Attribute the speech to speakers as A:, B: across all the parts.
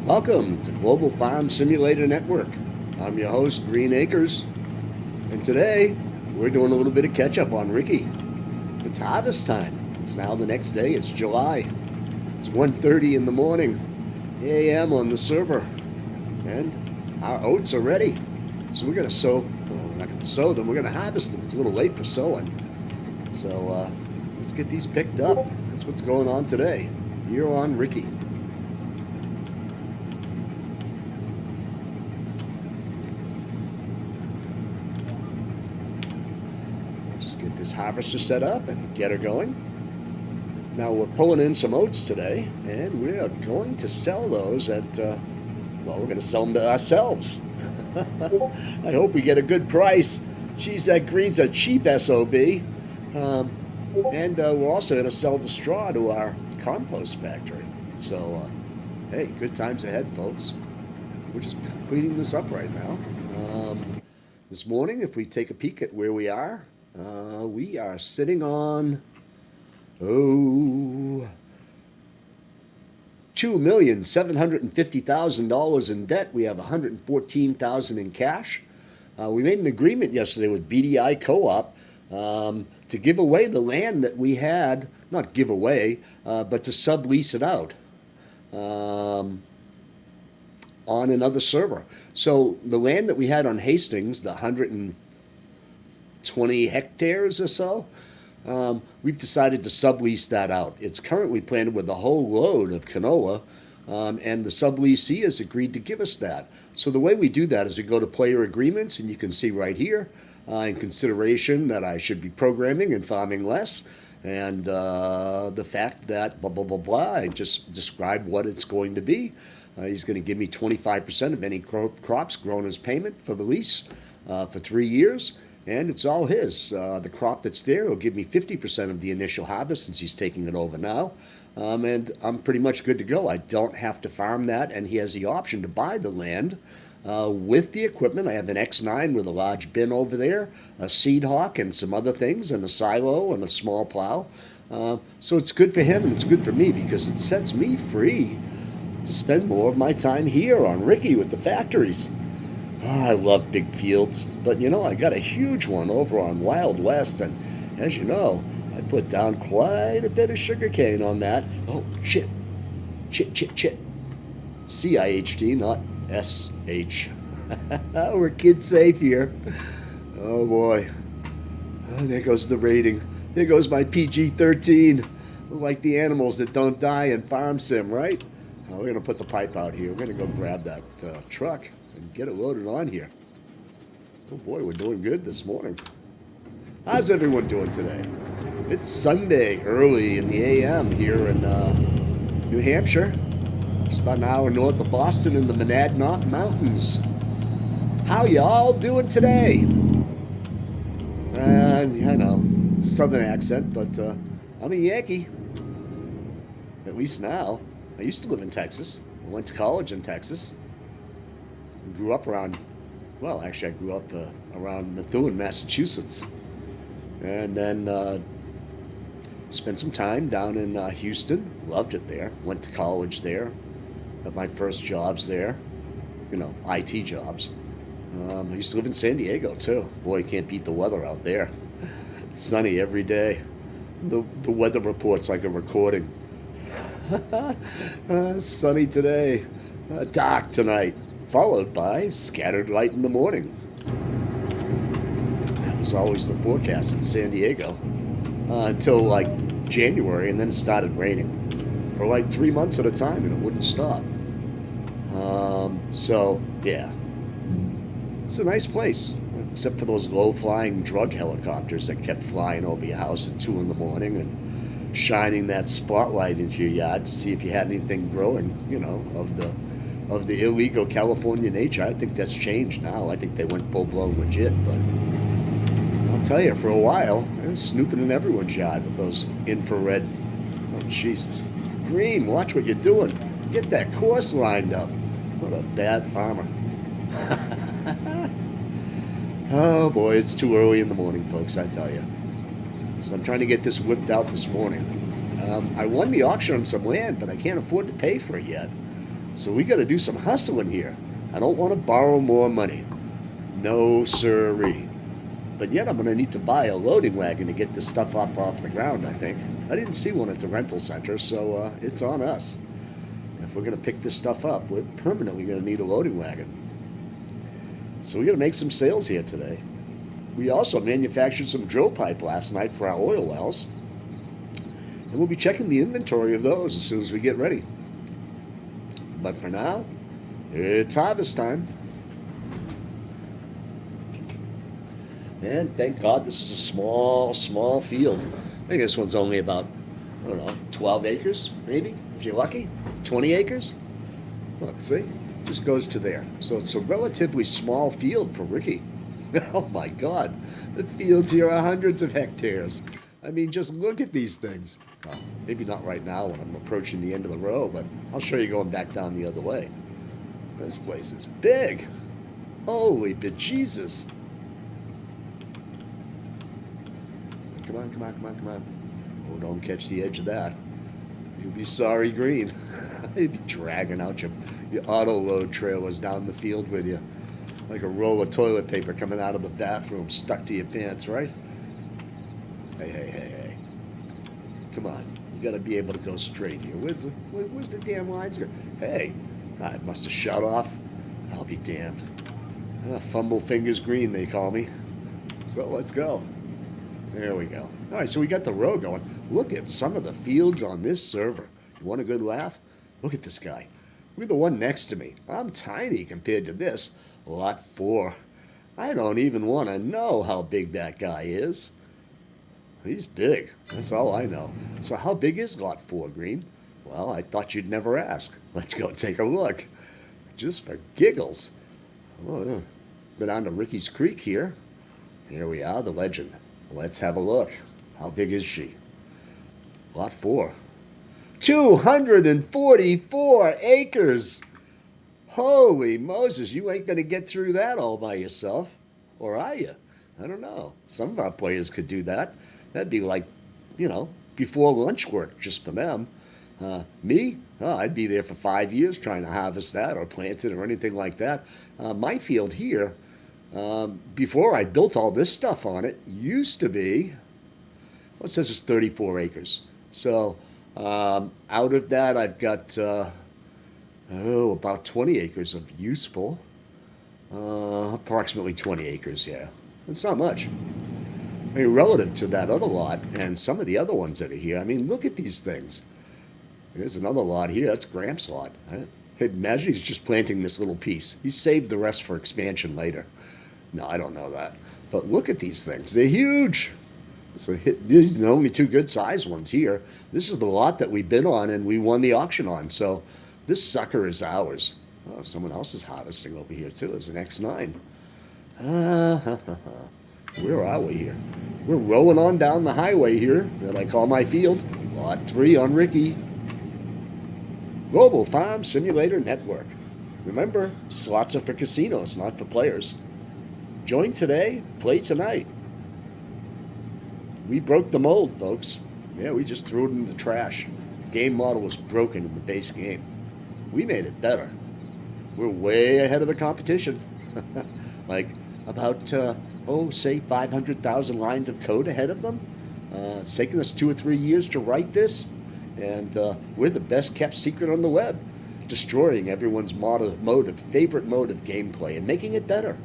A: Welcome to Global Farm Simulator Network. I'm your host, Green Acres, and today we're doing a little bit of catch up on Ricky. It's harvest time. It's now the next day. It's July. It's 1:30 in the morning, a.m. on the server, and our oats are ready. So we're going to sow. Well, we're not going to sow them. We're going to harvest them. It's a little late for sowing. So let's get these picked up. That's what's going on today here on Ricky. Get this harvester set up and get her going. Now we're pulling in some oats today, and we are going to sell those at, we're going to sell them to ourselves. I hope we get a good price. Geez, that green's a cheap SOB. And we're also going to sell the straw to our compost factory. So, hey, good times ahead, folks. We're just cleaning this up right now. This morning, if we take a peek at where we are sitting on, $2,750,000 in debt. We have $114,000 in cash. We made an agreement yesterday with BDI Co-op to give away the land that we had, not give away, but to sublease it out on another server. So the land that we had on Hastings, the 120 hectares or so, we've decided to sublease that out. It's currently planted with a whole load of canola, and the subleasee has agreed to give us that. So the way we do that is we go to player agreements, and you can see right here, in consideration that I should be programming and farming less, and the fact that blah, blah, blah, blah, I just described what it's going to be. He's going to give me 25% of any crops grown as payment for the lease for 3 years. And it's all his. The crop that's there will give me 50% of the initial harvest since he's taking it over now. And I'm pretty much good to go. I don't have to farm that, and he has the option to buy the land with the equipment. I have an X9 with a large bin over there, a seed hawk and some other things, and a silo and a small plow. So it's good for him and it's good for me because it sets me free to spend more of my time here on Ricky with the factories. I love big fields, but I got a huge one over on Wild West, and as you know, I put down quite a bit of sugarcane on that. Oh, chit. C-I-H-T, not S-H. We're kid safe here. Oh boy. Oh, there goes the rating. There goes my PG-13. Like the animals that don't die in Farm Sim, right? We're going to put the pipe out here. We're going to go grab that truck and get it loaded on here. Oh boy, we're doing good this morning. How's everyone doing today? It's Sunday early in the AM here in New Hampshire. Just about an hour north of Boston in the Monadnock Mountains. How y'all doing today? I know, it's a southern accent, but I'm a Yankee. At least now. I used to live in Texas. I went to college in Texas. Grew up around, I grew up around Methuen, Massachusetts. And then spent some time down in Houston. Loved it there. Went to college there. Got my first jobs there. IT jobs. I used to live in San Diego, too. Boy, you can't beat the weather out there. It's sunny every day. The weather report's like a recording. Sunny today. Dark tonight. Followed by scattered light in the morning. That was always the forecast in San Diego until January, and then it started raining for 3 months at a time, and it wouldn't stop. So yeah, it's a nice place, except for those low-flying drug helicopters that kept flying over your house at 2 in the morning and shining that spotlight into your yard to see if you had anything growing, of the illegal California nature. I think that's changed now. I think they went full-blown legit, but I'll tell you, for a while, they were snooping in everyone's yard with those infrared. Oh, Jesus. Green, watch what you're doing. Get that course lined up. What a bad farmer. Oh, boy, it's too early in the morning, folks, I tell you. So I'm trying to get this whipped out this morning. I won the auction on some land, but I can't afford to pay for it yet. So we got to do some hustling here. I don't want to borrow more money. No siree. But yet I'm going to need to buy a loading wagon to get this stuff up off the ground, I think. I didn't see one at the rental center, so it's on us. If we're going to pick this stuff up, we're permanently going to need a loading wagon. So we're going to make some sales here today. We also manufactured some drill pipe last night for our oil wells. And we'll be checking the inventory of those as soon as we get ready. But for now, it's harvest time. And thank God this is a small, small field. I think this one's only about, 12 acres, maybe, if you're lucky. 20 acres? Look, see? Just goes to there. So it's a relatively small field for Ricky. Oh my God. The fields here are hundreds of hectares. I mean, just look at these things. Well, maybe not right now when I'm approaching the end of the row, but I'll show you going back down the other way. This place is big. Holy bejesus. Come on, come on, come on, come on. Oh, don't catch the edge of that. You'll be sorry green. You'll be dragging out your auto load trailers down the field with you. Like a roll of toilet paper coming out of the bathroom stuck to your pants, right? Hey, hey, hey, hey. Come on. You got to be able to go straight here. Where's the damn lines go? Hey, I must have shut off. I'll be damned. Fumble fingers green, they call me. So let's go. There we go. All right, so we got the row going. Look at some of the fields on this server. You want a good laugh? Look at this guy. Look at the one next to me. I'm tiny compared to this. Lot 4. I don't even want to know how big that guy is. He's big. That's all I know. So how big is Lot 4, Green? Well, I thought you'd never ask. Let's go take a look. Just for giggles. Oh, yeah. Go down to Ricci's Creek here. Here we are, the legend. Let's have a look. How big is she? Lot 4. 244 acres! Holy Moses, you ain't going to get through that all by yourself. Or are you? I don't know. Some of our players could do that. That'd be like, before lunch work just for them. Me? Oh, I'd be there for 5 years trying to harvest that or plant it or anything like that. My field here, before I built all this stuff on it, used to be, well, it says it's 34 acres. So out of that, I've got, about 20 acres of useful. Approximately 20 acres, yeah. It's not much. I mean, relative to that other lot and some of the other ones that are here, I mean, look at these things. There's another lot here. That's Gramps' lot. Imagine he's just planting this little piece. He saved the rest for expansion later. No, I don't know that. But look at these things. They're huge. So these are the only two good-sized ones here. This is the lot that we bid on and we won the auction on. So this sucker is ours. Oh, someone else is harvesting over here, too. There's an X9. Where are we here? We're rolling on down the highway here that I call my field. Lot 3 on Ricky. Global Farm Simulator Network. Remember, slots are for casinos, not for players. Join today, play tonight. We broke the mold, folks. Yeah, we just threw it in the trash. Game model was broken in the base game. We made it better. We're way ahead of the competition. Like about, say 500,000 lines of code ahead of them. It's taken us 2 or 3 years to write this. And we're the best kept secret on the web, destroying everyone's favorite mode of gameplay and making it better.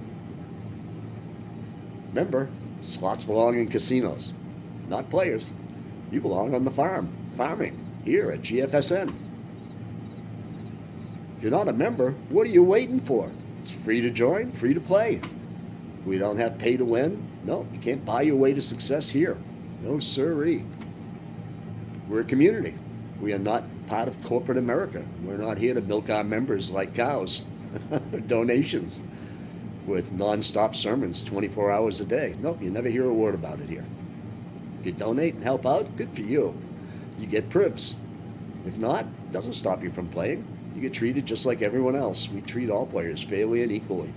A: Remember, slots belong in casinos, not players. You belong on the farming, here at Gfsn. If you're not a member, what are you waiting for? It's free to join, free to play. We don't have pay to win. No, you can't buy your way to success here. No siree. We're a community. We are not part of corporate America. We're not here to milk our members like cows for donations with non-stop sermons 24 hours a day. Nope, you never hear a word about it here. If you donate and help out, good for you. You get pribs. If not, it doesn't stop you from playing. You get treated just like everyone else. We treat all players fairly and equally.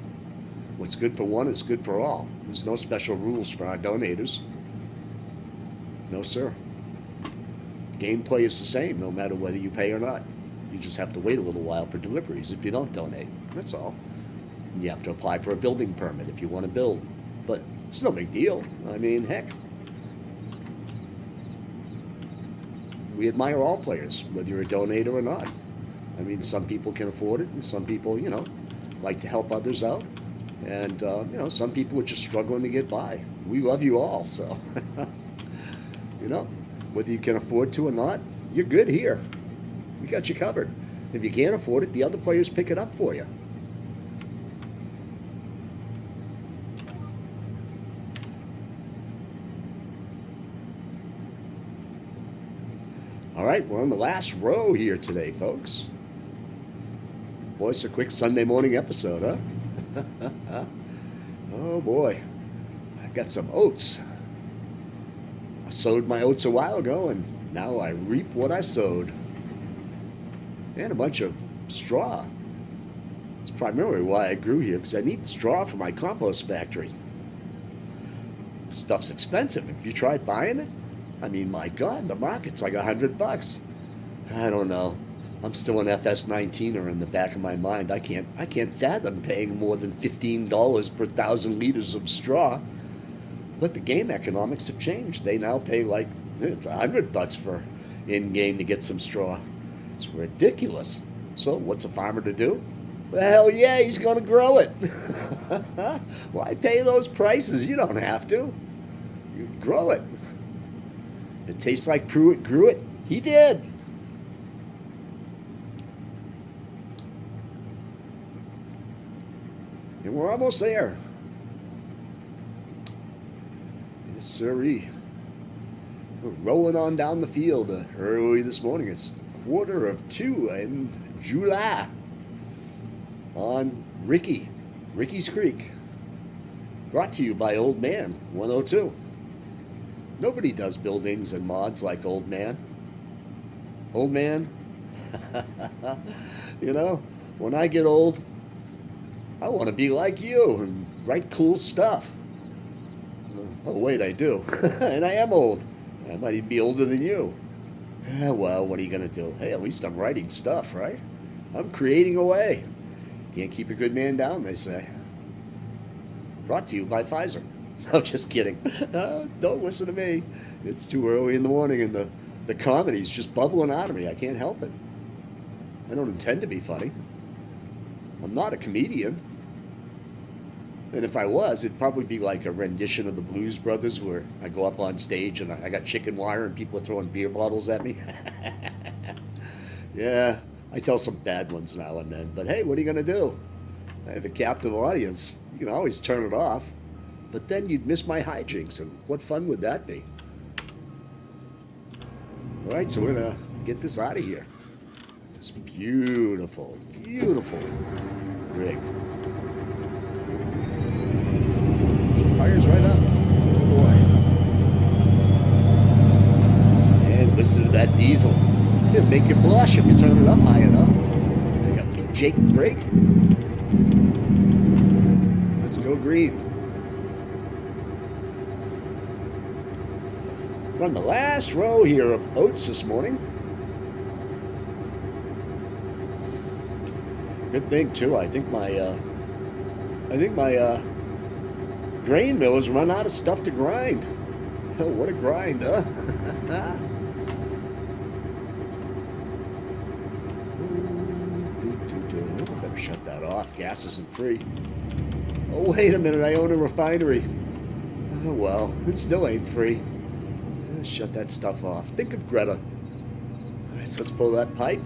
A: What's good for one is good for all. There's no special rules for our donators. No, sir. Gameplay is the same no matter whether you pay or not. You just have to wait a little while for deliveries if you don't donate. That's all. And you have to apply for a building permit if you want to build. But it's no big deal. I mean, heck. We admire all players, whether you're a donator or not. I mean, some people can afford it, and some people, like to help others out. And, some people are just struggling to get by. We love you all, so, whether you can afford to or not, you're good here. We got you covered. If you can't afford it, the other players pick it up for you. All right, we're on the last row here today, folks. Boy, it's a quick Sunday morning episode, huh? Oh, boy. I got some oats. I sowed my oats a while ago, and now I reap what I sowed. And a bunch of straw. It's primarily why I grew here, because I need the straw for my compost factory. Stuff's expensive. If you tried buying it, I mean, my God, the market's like $100. I don't know. I'm still an FS19er in the back of my mind. I can't fathom paying more than $15 per 1,000 liters of straw. But the game economics have changed. They now pay like it's $100 for in-game to get some straw. It's ridiculous. So what's a farmer to do? Well, hell yeah, he's going to grow it. Why pay those prices? You don't have to. You grow it. If it tastes like Pruitt grew it, he did. And we're almost there. Yes, sirree. We're rolling on down the field early this morning. It's 1:45 in July on Ricci's Creek. Brought to you by Old Man 102. Nobody does buildings and mods like Old Man. Old Man, when I get old, I want to be like you and write cool stuff. Oh, wait, I do. And I am old. I might even be older than you. Well, what are you going to do? Hey, at least I'm writing stuff, right? I'm creating away. Can't keep a good man down, they say. Brought to you by Pfizer. No, just kidding. Don't listen to me. It's too early in the morning and the comedy's just bubbling out of me. I can't help it. I don't intend to be funny. I'm not a comedian. And if I was, it'd probably be like a rendition of the Blues Brothers where I go up on stage and I got chicken wire and people are throwing beer bottles at me. Yeah, I tell some bad ones now and then. But hey, what are you going to do? I have a captive audience. You can always turn it off. But then you'd miss my hijinks, and what fun would that be? All right, so we're going to get this out of here. This beautiful, beautiful rig. She fires right up. Oh, boy. And listen to that diesel. It'll make you blush if you turn it up high enough. I got the Jake brake. Let's go green. We're on the last row here of oats this morning. Good thing too. I think my grain mill has run out of stuff to grind. Oh, what a grind, huh? I better shut that off. Gas isn't free. Oh, wait a minute. I own a refinery. Oh, well, it still ain't free. Shut that stuff off. Think of Greta. All right, so let's pull that pipe.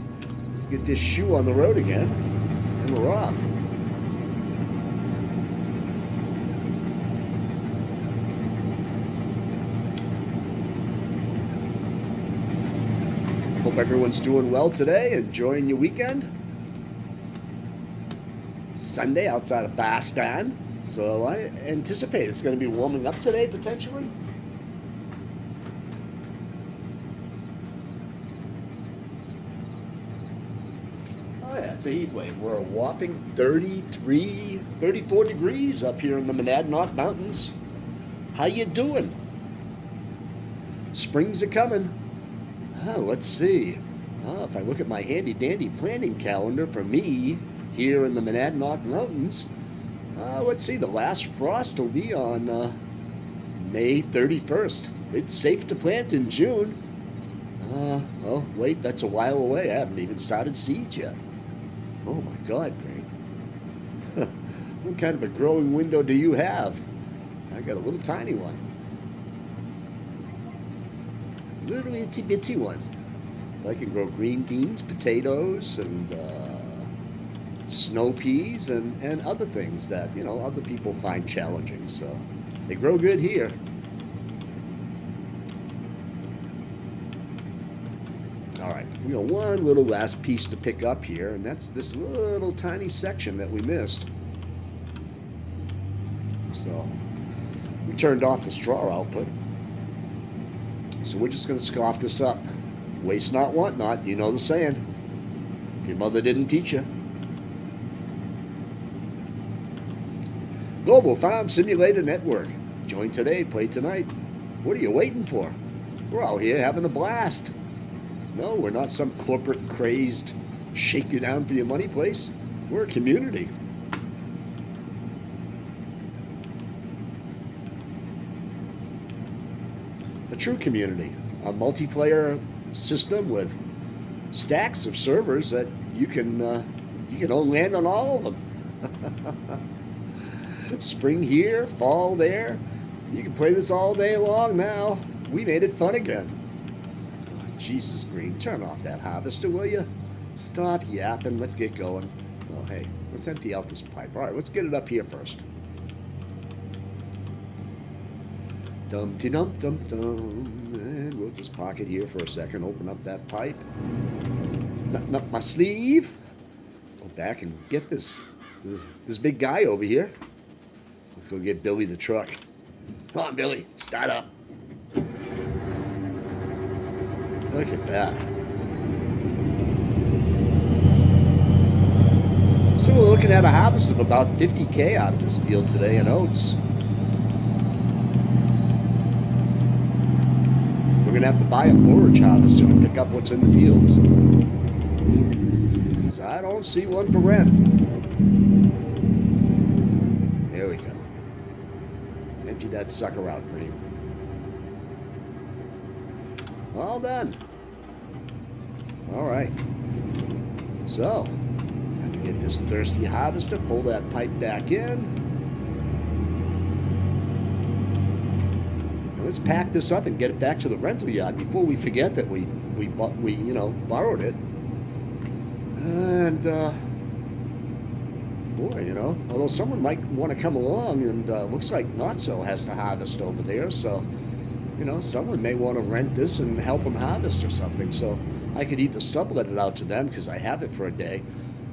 A: Let's get this shoe on the road again. And we're off. Hope everyone's doing well today. Enjoying your weekend. Sunday outside of Boston. So I anticipate it's going to be warming up today, potentially. It's a heat wave. We're a whopping 34 degrees up here in the Monadnock Mountains. How you doing? Springs are coming. Oh, let's see. If I look at my handy-dandy planning calendar for me here in the Monadnock Mountains, let's see, the last frost will be on May 31st. It's safe to plant in June. Oh, wait, that's a while away. I haven't even started seeds yet. Oh my God, Green. What kind of a growing window do you have? I got a little tiny one. Little itsy bitsy one. I can grow green beans, potatoes, and snow peas, and other things that, other people find challenging. So they grow good here. All right, we got one little last piece to pick up here, and that's this little tiny section that we missed. So we turned off the straw output. So we're just going to scoff this up. Waste not, want not. You know the saying. If your mother didn't teach you. Global Farm Simulator Network. Join today, play tonight. What are you waiting for? We're out here having a blast. No, we're not some corporate crazed shake you down for your money place. We're a community. A true community. A multiplayer system with stacks of servers that you can own land on all of them. Spring here, fall there. You can play this all day long now. We made it fun again. Oh, Jesus, Green, turn off that harvester, will you? Stop yapping. Let's get going. Oh, hey, let's empty out this pipe. All right, let's get it up here first. Dum-de-dum-dum-dum. And we'll just park it here for a second. Open up that pipe. Button up my sleeve. Go back and get this big guy over here. Let's go get Billy the truck. Come on, Billy. Start up. Look at that. So we're looking at a harvest of about 50K out of this field today in oats. We're going to have to buy a forage harvester to pick up what's in the fields. Because I don't see one for rent. There we go. Empty that sucker out, Green. All done. All right. So, time to get this thirsty harvester, pull that pipe back in. Let's pack this up and get it back to the rental yard before we forget that we borrowed it. And boy, although someone might want to come along, and looks like Notso has to harvest over there, so someone may want to rent this and help them harvest or something. So I could either sublet it out to them because I have it for a day,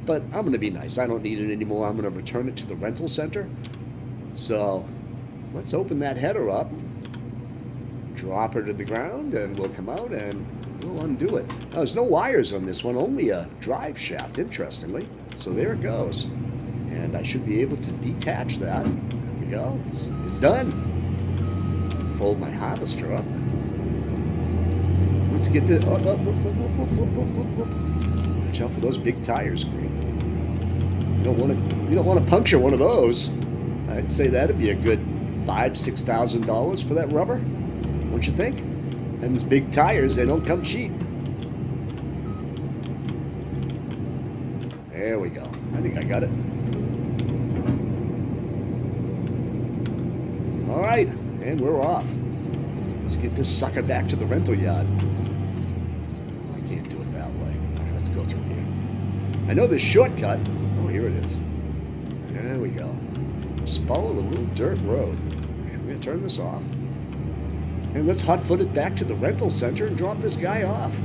A: but I'm going to be nice. I don't need it anymore. I'm going to return it to the rental center. So let's open that header up. Drop her to the ground, and we'll come out and we'll undo it. Now, there's no wires on this one, only a drive shaft, interestingly. So there it goes. And I should be able to detach that. There we go. It's done. I'll fold my harvester up. Let's get this. Watch out for those big tires, Green. You don't want to puncture one of those. I'd say that'd be a good $5,000-$6,000 for that rubber. Don't you think? And those big tires, they don't come cheap. There we go. I think I got it. All right, and we're off. Let's get this sucker back to the rental yard. Oh, I can't do it that way. All right, let's go through here. I know this shortcut. Oh, here it is. There we go. Just follow the little dirt road. I'm going to turn this off. And let's hot-foot it back to the rental center and drop this guy off.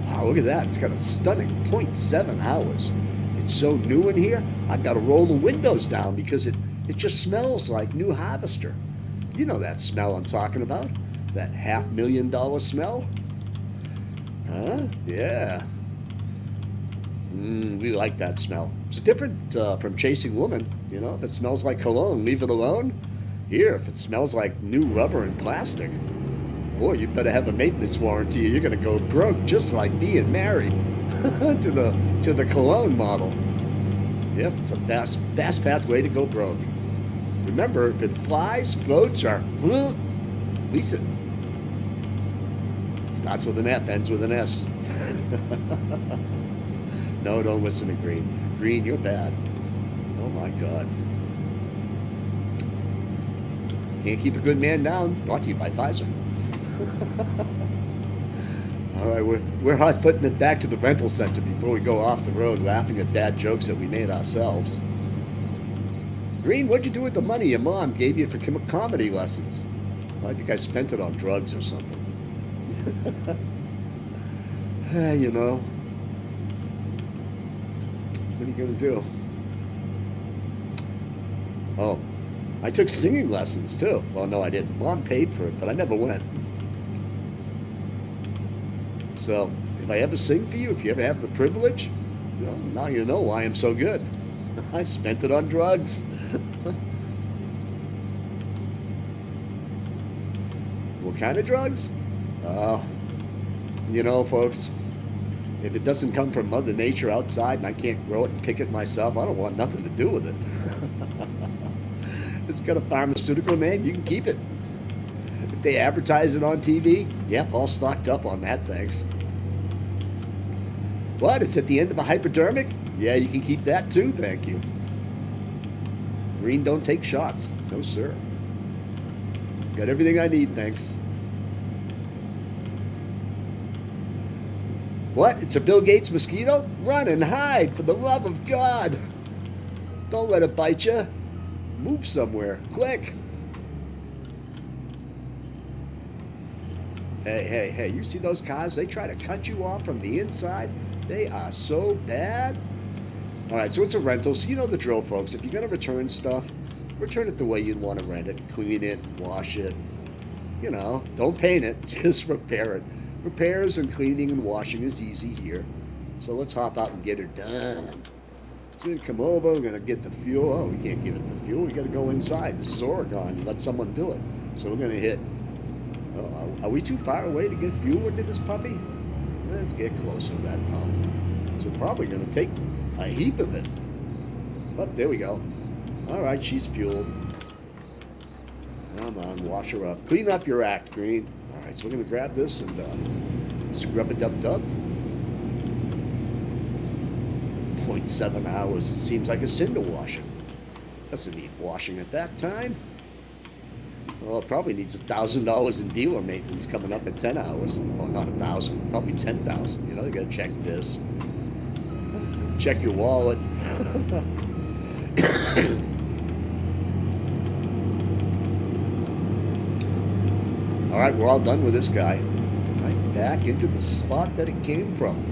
A: Wow, look at that. It's got a stunning 0.7 hours. It's so new in here, I've got to roll the windows down because it just smells like new harvester. You know that smell I'm talking about? That $500,000 smell? Huh? Yeah. We like that smell. It's different from chasing women. If it smells like cologne, leave it alone. Here, if it smells like new rubber and plastic, boy, you better have a maintenance warranty or you're going to go broke just like being married to the cologne model. Yep, it's a fast pathway to go broke. Remember, if it flies, floats, or lease it. Starts with an F, ends with an S. No, don't listen to Green. Green, you're bad. Oh my God. Can't keep a good man down. Brought to you by Pfizer. All right, we're hot-footing it back to the rental center before we go off the road laughing at bad jokes that we made ourselves. Green, what'd you do with the money your mom gave you for comedy lessons? Well, I think I spent it on drugs or something. You know. What are you going to do? Oh, I took singing lessons too. Well, no, I didn't. Mom paid for it, but I never went. So, if I ever sing for you, if you ever have the privilege, you know, now you know why I'm so good. I spent it on drugs. What kind of drugs? You know, folks, if it doesn't come from Mother Nature outside and I can't grow it and pick it myself, I don't want nothing to do with it. If it's got a pharmaceutical name, you can keep it. If they advertise it on TV, yep, all stocked up on that, thanks. What? It's at the end of a hypodermic? Yeah, you can keep that too, thank you. Green don't take shots. No, sir. Got everything I need, thanks. What? It's a Bill Gates mosquito? Run and hide, for the love of God. Don't let it bite you. Move somewhere. Quick. Hey, you see those cars? They try to cut you off from the inside. They are so bad. All right, so it's a rental, so you know the drill, folks. If you're going to return stuff, return it the way you'd want to rent it. Clean it, wash it. You know, don't paint it, just repair it. Repairs and cleaning and washing is easy here. So let's hop out and get her done. So we come over, we're going to get the fuel. Oh, we can't give it the fuel. We got to go inside. This is Oregon. Let someone do it. So we're going to hit. Oh, are we too far away to get fuel into this puppy? Let's get closer to that pump. So we're probably going to take a heap of it. Oh, there we go. All right, she's fueled. Come on, wash her up. Clean up your act, Green. All right, so we're going to grab this and scrub it dub-dub. 0.7 hours. It seems like a sin to wash it. Doesn't need washing at that time. Well, it probably needs $1,000 in dealer maintenance coming up in 10 hours. Well, not 1,000, probably 10,000. You know, you got to check this. Check your wallet. All right, we're all done with this guy. Right back into the spot that it came from.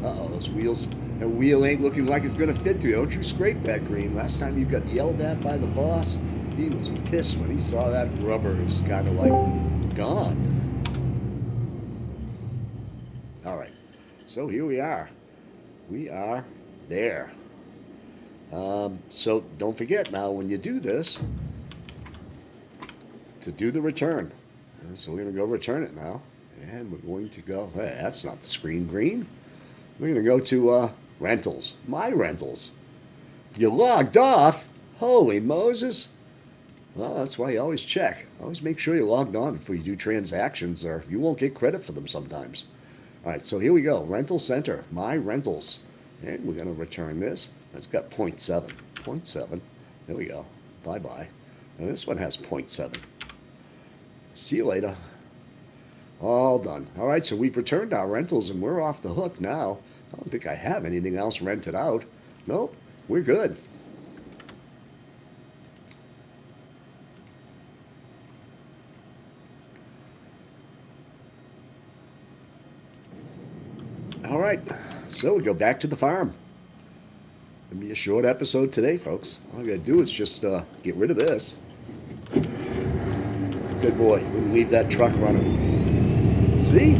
A: Uh-oh, those wheels. That wheel ain't looking like it's going to fit to you. Don't you scrape that, Green. Last time you got yelled at by the boss, he was pissed when he saw that rubber is kind of like gone. All right, so here we are. We are there. So don't forget now when you do this to do the return. So we're going to go return it now. And we're going to go, hey, that's not the screen, Green. We're going to go to rentals, my rentals. You logged off? Holy Moses. Well, that's why you always check. Always make sure you're logged on before you do transactions or you won't get credit for them sometimes. All right, so here we go. Rental center, my rentals. And we're going to return this. That's got 0.7. 0.7. There we go. Bye-bye. And this one has 0.7. See you later. All done. All right, so we've returned our rentals, and we're off the hook now. I don't think I have anything else rented out. Nope, we're good. All right, so we go back to the farm. It'll be a short episode today, folks. All I gotta do is just get rid of this. Good boy, didn't leave that truck running. See?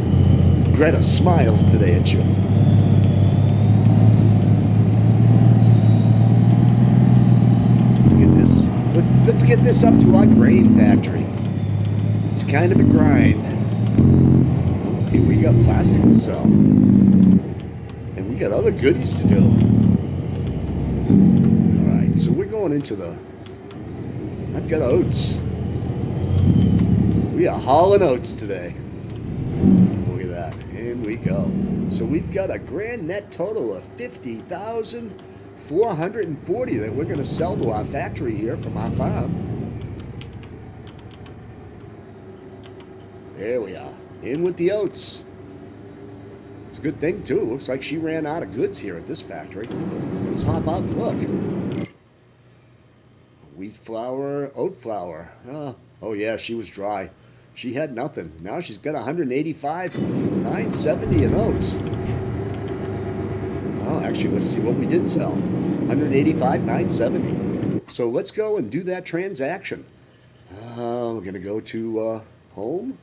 A: Greta smiles today at you. Let's get this up to our grain factory. It's kind of a grind. Here we got plastic to sell. And we got other goodies to do. Alright, so we're going into I've got oats. We are hauling oats today. Look at that. In we go. So we've got a grand net total of $50,440 that we're going to sell to our factory here from our farm. There we are. In with the oats. It's a good thing, too. Looks like she ran out of goods here at this factory. Let's hop out and look. Wheat flour, oat flour. Oh yeah, she was dry. She had nothing. Now she's got 185,970 in oats. Oh, actually, let's see what we did sell. 185,970. So let's go and do that transaction. We're gonna go to home.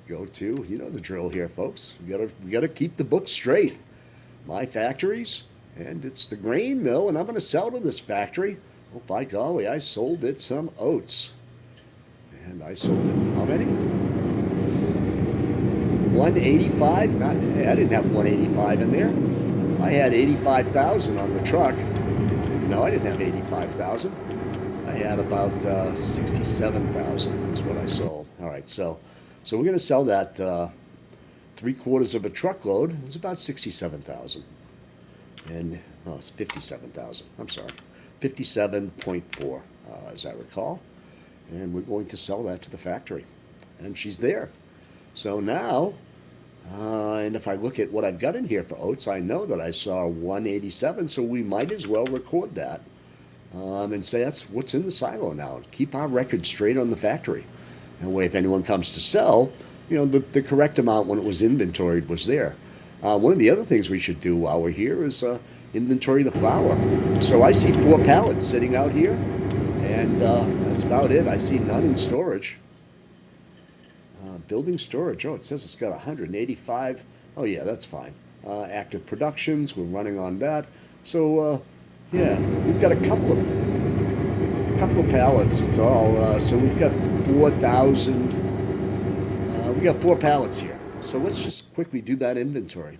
A: Go to, you know the drill here, folks. We gotta keep the book straight. My factories, and it's the grain mill, and I'm gonna sell to this factory. Oh, by golly, I sold it some oats. And I sold it, how many? 185? I didn't have 185 in there. I had 85,000 on the truck. No, I didn't have 85,000. I had about 67,000 is what I sold. All right, so we're going to sell that 3/4 of a truckload. It was about 67,000. And, no, it's 57,000. I'm sorry. 57.4, as I recall. And we're going to sell that to the factory. And she's there. So now, and if I look at what I've got in here for oats, I know that I saw 187, so we might as well record that and say that's what's in the silo now. Keep our record straight on the factory. That way, if anyone comes to sell, you know, the correct amount when it was inventoried was there. One of the other things we should do while we're here is inventory the flour. So I see 4 pallets sitting out here, and that's about it. I see none in storage. Building storage. Oh, it says it's got 185. Oh, yeah, that's fine. Active productions. We're running on that. So, yeah, we've got a couple of pallets. It's all. So we've got 4,000. We got 4 pallets here. So let's just quickly do that inventory.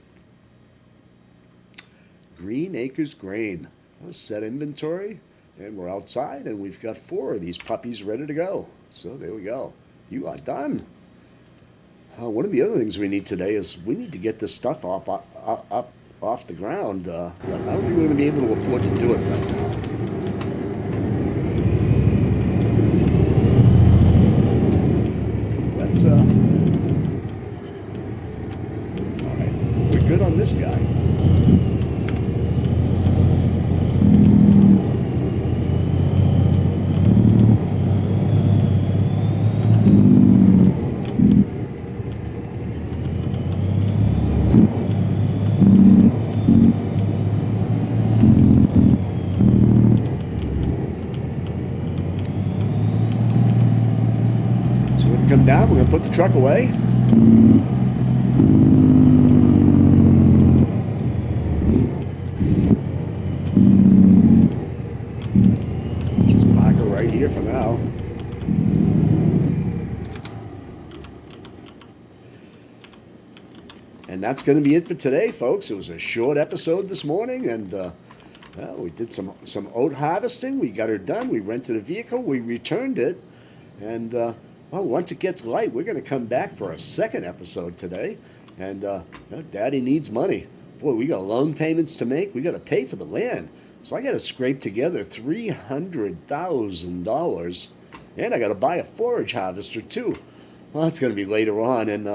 A: Green Acres Grain. Let's set inventory, and we're outside, and we've got 4 of these puppies ready to go. So there we go. You are done. One of the other things we need today is we need to get this stuff off the ground. But I don't think we're going to be able to afford to do it right now. Let's all right. We're good on this guy. Come down, we're going to put the truck away. Just park her right here for now. And that's going to be it for today, folks. It was a short episode this morning, and well, we did some oat harvesting. We got her done. We rented a vehicle. We returned it, and well, once it gets light, we're going to come back for a second episode today. And you know, Daddy needs money. Boy, we got loan payments to make. We got to pay for the land. So I got to scrape together $300,000. And I got to buy a forage harvester, too. Well, that's going to be later on in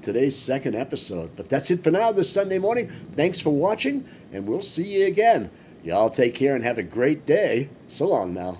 A: today's second episode. But that's it for now this Sunday morning. Thanks for watching, and we'll see you again. Y'all take care and have a great day. So long now.